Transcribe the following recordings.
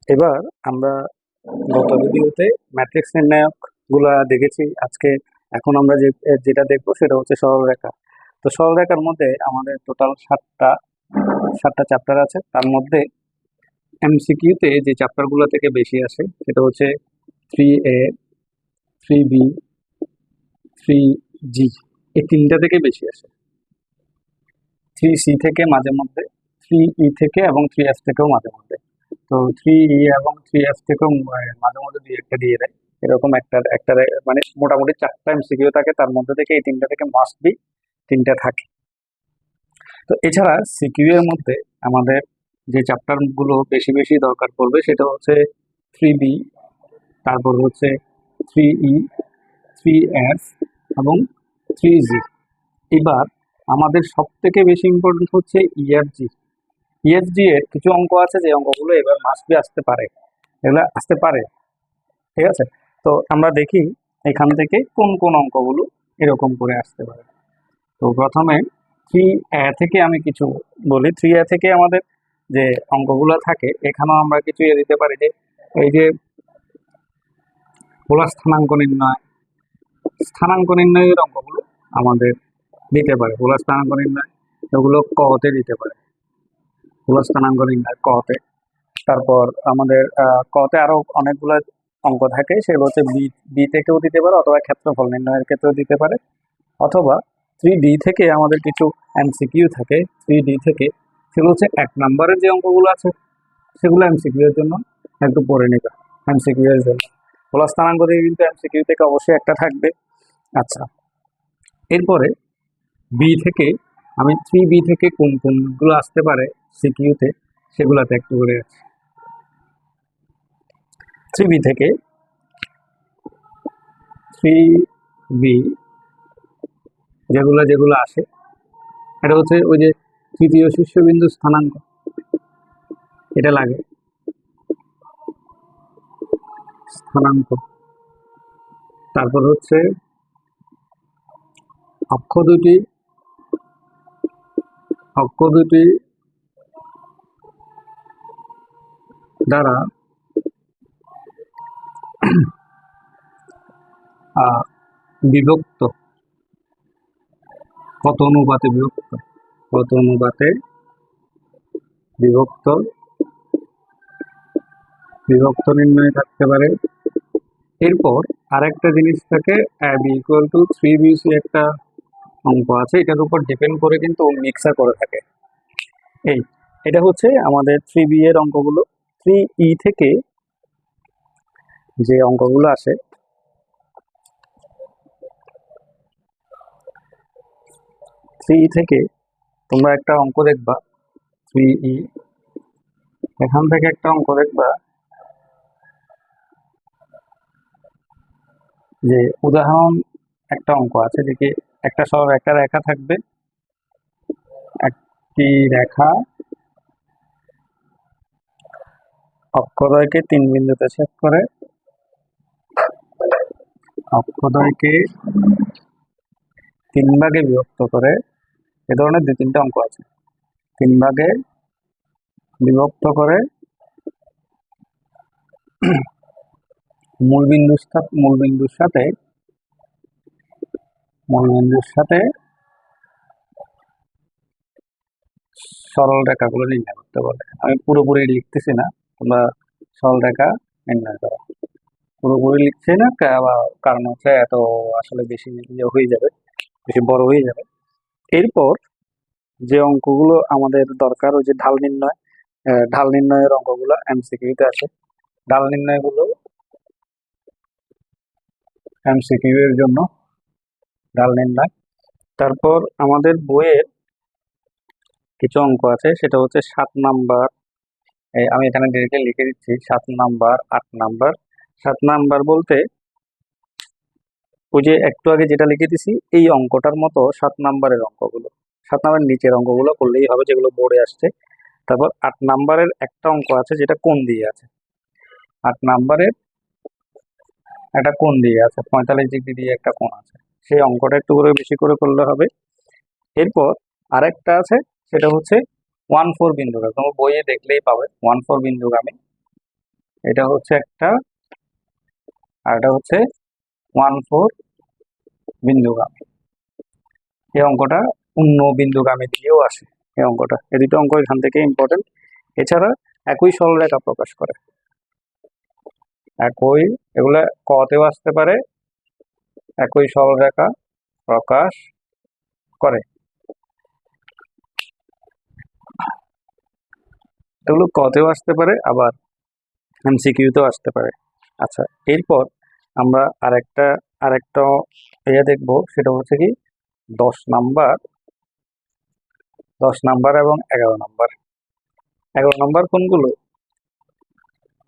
এবার আমরা গত ভিডিওতে ম্যাট্রিক্স নির্ণায়ক গুলা দেখেছি। আজকে এখন আমরা যেটা দেখবো সেটা হচ্ছে সরলরেখা। তো সরলরেখার মধ্যে আমাদের টোটাল সাতটা চ্যাপ্টার আছে। তার মধ্যে এমসিকিউতে যে চ্যাপ্টারগুলো থেকে বেশি আসে সেটা হচ্ছে 3A, 3B, 3G, এই তিনটা থেকে বেশি আসে। 3C থেকে মাঝে মধ্যে, 3E থেকে এবং 3F থেকেও মাঝে মধ্যে। তো 3E এবং 3F থেকেও মাঝে মধ্যে দুই একটা দিয়ে দেয়। এরকম একটা মানে মোটামুটি চারটা এমসিকিউ থাকে, তার মধ্যে থেকে এই তিনটা থেকে মাস্ট বি তিনটা থাকে। তো এছাড়া সিকিউ এর মধ্যে আমাদের যে চ্যাপ্টার গুলো বেশি বেশি দরকার পড়বে সেটা হচ্ছে 3B, তারপর হচ্ছে 3E, 3F এবং 3G। এবার আমাদের সব থেকে বেশি ইম্পর্টেন্ট হচ্ছে ইএফজি। ইএফজি এর কিছু অঙ্ক আছে যে অঙ্কগুলো এবার মাস্ট বি আসতে পারে, এগুলো আসতে পারে। ঠিক আছে, তো আমরা দেখি এখান থেকে কোন কোন অঙ্কগুলো এরকম করে আসতে পারে। তো প্রথমে 3A থেকে আমি কিছু বলি। 3A থেকে আমাদের যে অঙ্কগুলো থাকে এখানেও আমরা কিছু দিতে পারি, যে এই যে পোলার স্থানাঙ্ক নির্ণয়ের অঙ্কগুলো আমাদের দিতে পারে। পোলার স্থানাঙ্ক নির্ণয় এগুলো কতে দিতে পারে, পোলার স্থানাঙ্ক নির্ণয় কতে। তারপর আমাদের কতে আরো অনেকগুলো অঙ্ক থাকে, সেগুলো হচ্ছে বি বি থেকেও দিতে পারে, অথবা ক্ষেত্রফল নির্ণয়ের ক্ষেত্রেও দিতে পারে, অথবা 3D থেকে আমাদের কিছু এমসিকিউ থাকে। 3D থেকে সেগুলো হচ্ছে 1 নম্বরের যে অঙ্কগুলো আছে সেগুলো এমসিকিউ এর জন্য একটু পড়ে নেবে। এমসিকিউ এর জন্য পোলার স্থানাঙ্ক থেকে কিন্তু এমসিকিউ থেকে অবশ্যই একটা থাকবে। আচ্ছা, এরপরে বি থেকে আমি 3B থেকে কোন কোনগুলো আসতে পারে সিকিউতে সেগুলোতে একটু করে আছি। 3B থেকে 3B যেগুলো যেগুলো আসে, এটা হচ্ছে ওই যে তৃতীয় শীর্ষবিন্দু স্থানাঙ্ক, এটা লাগে স্থানাঙ্ক। তারপর হচ্ছে অক্ষ দুটি দ্বারা বিভক্ত, কত অনুপাতে বিভক্ত বিভক্ত নির্ণয় থাকতে পারে। এরপর আরেকটা জিনিস থাকে, বি ইকুয়াল টু 3BC একটা অঙ্ক আছে, এটার উপর ডিপেন্ড করে কিন্তু মিক্সার করে থাকে। এই এটা হচ্ছে আমাদের 3B এর অঙ্কগুলো। 3E থেকে যে অঙ্কগুলো আসে, 3E থেকে তোমরা একটা অঙ্ক দেখবা, 3E এখান থেকে একটা অঙ্ক দেখবা, যে উদাহরণ একটা অঙ্ক আছে, দেখি একটা একটা রেখা থাকবে, একটি রেখা অক্ষদ্বয়কে 3 বিন্দুতে ছেদ করে, অক্ষদ্বয়কে 3 ভাগে বিভক্ত করে। এ ধরনের 2-3টা অঙ্ক আছে। 3 ভাগে বিভক্ত করে মূল বিন্দুর সাথে সরল রেখাগুলো নির্ণয় করতে বলে। আমি পুরোপুরি লিখতেছি না, তোমরা সরল রেখা নির্ণয় করো। পুরোপুরি লিখছি না, কারণ হচ্ছে এত আসলে বেশি হয়ে যাবে, বেশি বড় হয়ে যাবে। এরপর যে অঙ্কগুলো আমাদের দরকার, ওই যে ঢাল নির্ণয়ের অঙ্কগুলো এমসিকিউতে আছে। ঢাল নির্ণয়গুলো এমসিকিউ এর জন্য ঢাল নির্ণয়। তারপর আমাদের বইয়ের কিছু অঙ্ক আছে, সেটা হচ্ছে 7 নাম্বার। আমি এখানে ডিরেক্টলি লিখে দিচ্ছি 7 নাম্বার, 8 নাম্বার। 7 নাম্বার বলতে ওই যে একটু আগে যেটা লিখে দিছি এই অঙ্কটার মতো 7 নাম্বারের অঙ্কগুলো, 7 নাম্বারের নিচের অঙ্কগুলো করলেই হবে, যেগুলো বোর্ডে আসছে। তারপর 8 নাম্বারের একটা অঙ্ক আছে যেটা কোণ দিয়ে আছে। 8 নাম্বারের একটা কোণ দিয়ে আছে, 45 ডিগ্রি দিয়ে একটা কোণ আছে, সেই অঙ্কটা একটু করে বেশি করে করলে হবে। এরপর আরেকটা আছে, সেটা হচ্ছে 1-4 বিন্দুগামী। তোমার বইয়ে দেখলেই পাবে 1-4 বিন্দুগামী। এটা হচ্ছে একটা, আর এটা হচ্ছে 1/4 বিন্দুগামী। এই অঙ্কটা পূর্ণ বিন্দুগামী দিয়েও আসে। এই অঙ্কটা, এই দুটো অঙ্ক এখান থেকে ইম্পর্টেন্ট। এছাড়া একই সরলরেখা প্রকাশ করে, একই, এগুলা কতেও আসতে পারে, একই সরলরেখা প্রকাশ করে, এগুলো কতেও আসতে পারে, আবার এমসিকিউতেও আসতে পারে। আচ্ছা, এরপর আমরা আরেকটা দেখবো, সেটা হচ্ছে কি 10 নাম্বার, 10 নাম্বার এবং 11 নাম্বার। 11 নাম্বার কোনগুলো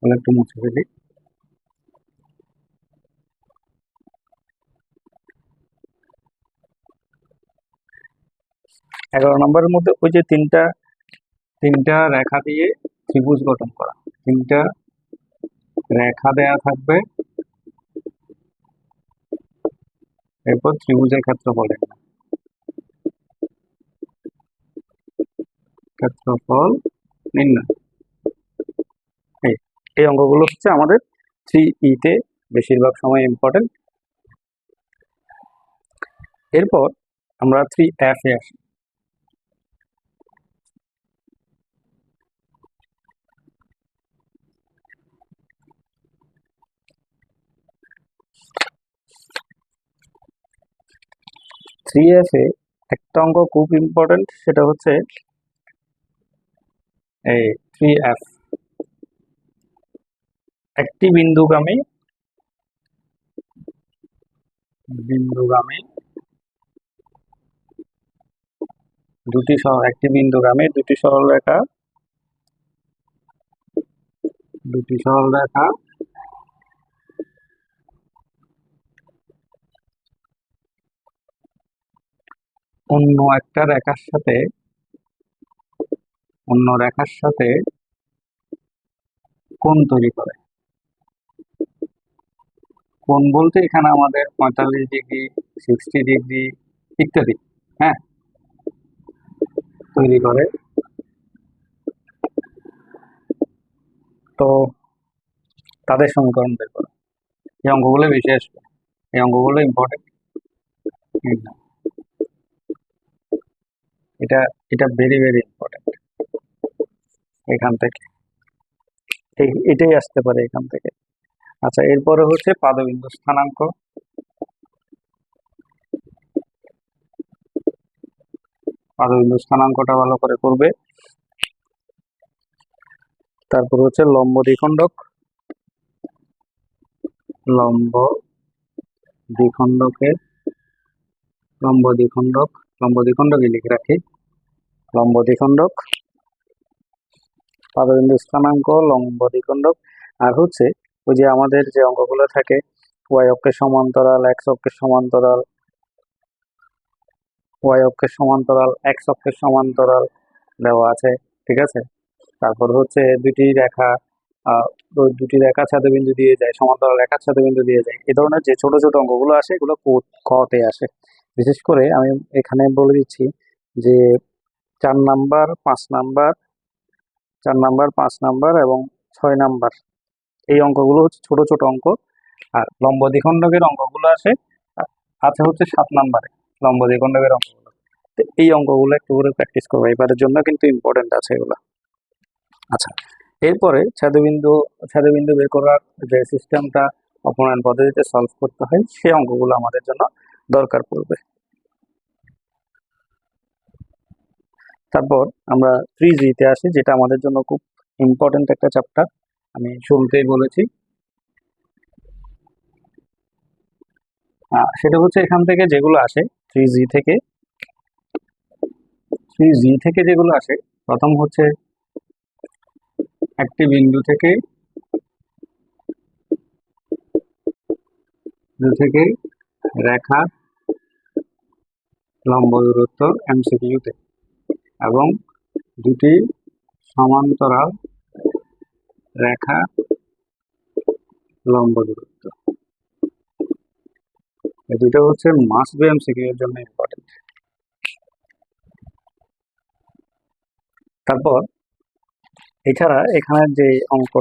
একটু মুছে ফেলি। 11 নাম্বারের মধ্যে ওই যে তিনটা তিনটা রেখা দিয়ে ত্রিভুজ গঠন করা, তিনটা রেখা দেয়া থাকবে, এরপর ত্রিভুজের ক্ষেত্রফল ক্ষেত্রফল নির্ণয়। এই অঙ্কগুলো হচ্ছে আমাদের 3E তে বেশিরভাগ সময় ইম্পর্টেন্ট। এরপর আমরা 3F এ আসি। 3F এ একটা অঙ্ক খুব ইম্পর্টেন্ট, সেটা হচ্ছে এই 3F, একটি বিন্দুগামী একটি বিন্দুগামী দুটি সরলরেখা অন্য রেখার সাথে কোণ তৈরি করে। কোণ বলতে এখানে আমাদের 45 ডিগ্রি, 60 ডিগ্রি ইত্যাদি, হ্যাঁ, তৈরি করে। তো তাদের সমীকরণ বের করো। এই অঙ্কগুলো বেশি আসবে, এই অঙ্কগুলো ইম্পর্টেন্ট। এটা ভেরি ভেরি ইম্পর্টেন্ট। এখান থেকে এটাই আসতে পারে এখান থেকে। আচ্ছা, এরপরে হচ্ছে পাদবিন্দু স্থানাঙ্ক। পাদবিন্দু স্থানাঙ্কটা ভালো করে করবে। তারপর হচ্ছে লম্ব দ্বিখণ্ডক, লম্ব দ্বিখণ্ডকে লিখে রাখি, লম্ব দ্বিখণ্ডক, পাদবিন্দু স্থানাঙ্ক, লম্ব দ্বিখণ্ডক। আর হচ্ছে ওই যে আমাদের যে অঙ্কগুলো থাকে, ওয়াই অক্ষের সমান্তরাল, এক্স অক্ষের সমান্তরাল, ওয়াই অক্ষের সমান্তরাল, এক্স অক্ষের সমান্তরাল দেওয়া আছে, ঠিক আছে। তারপর হচ্ছে দুটি রেখা ছেদবিন্দু দিয়ে যায়, সমান্তরাল রেখা ছেদবিন্দু দিয়ে যায়। এই ধরনের যে ছোট ছোট অঙ্কগুলো আসে, এগুলো কতে আসে। বিশেষ করে আমি এখানে বলে দিচ্ছি যে 4 নাম্বার, 5 নাম্বার, 5 নাম্বার এবং 6 নাম্বার, এই অঙ্কগুলো হচ্ছে ছোট ছোট অঙ্ক। আর লম্ব দ্বিখণ্ডকের অঙ্কগুলো আছে হচ্ছে 7 নাম্বারে, লম্ব দ্বিখণ্ডকের অঙ্কগুলো। তো এই অঙ্কগুলো একটু করে প্র্যাকটিস করবো, এবারের জন্য কিন্তু ইম্পর্টেন্ট আছে এগুলো। আচ্ছা, এরপরে ছেদবিন্দু বের করার যে সিস্টেমটা অপনয়ন পদ্ধতিতে সলভ করতে হয়, সেই অঙ্কগুলো আমাদের জন্য দরকার পড়বে। তারপর আমরা 3G তে আসি, যেটা আমাদের জন্য খুব ইম্পর্টেন্ট একটা চ্যাপ্টার, আমি শুরুতেই বলেছি। সেটা হচ্ছে এখান থেকে যেগুলো আসে, 3G থেকে যেগুলো আসে, প্রথম হচ্ছে একটি বিন্দু থেকে রেখার লম্ব দূরত্ব এমসিকিউতে, এবং দুটি সমান্তরাল রেখা লম্ব দূরত্ব, এই দুটো হচ্ছে মাস্ট বি এমসিকিউ এর জন্য ইম্পর্টেন্ট। তারপর এছাড়া এখানে যে অঙ্ক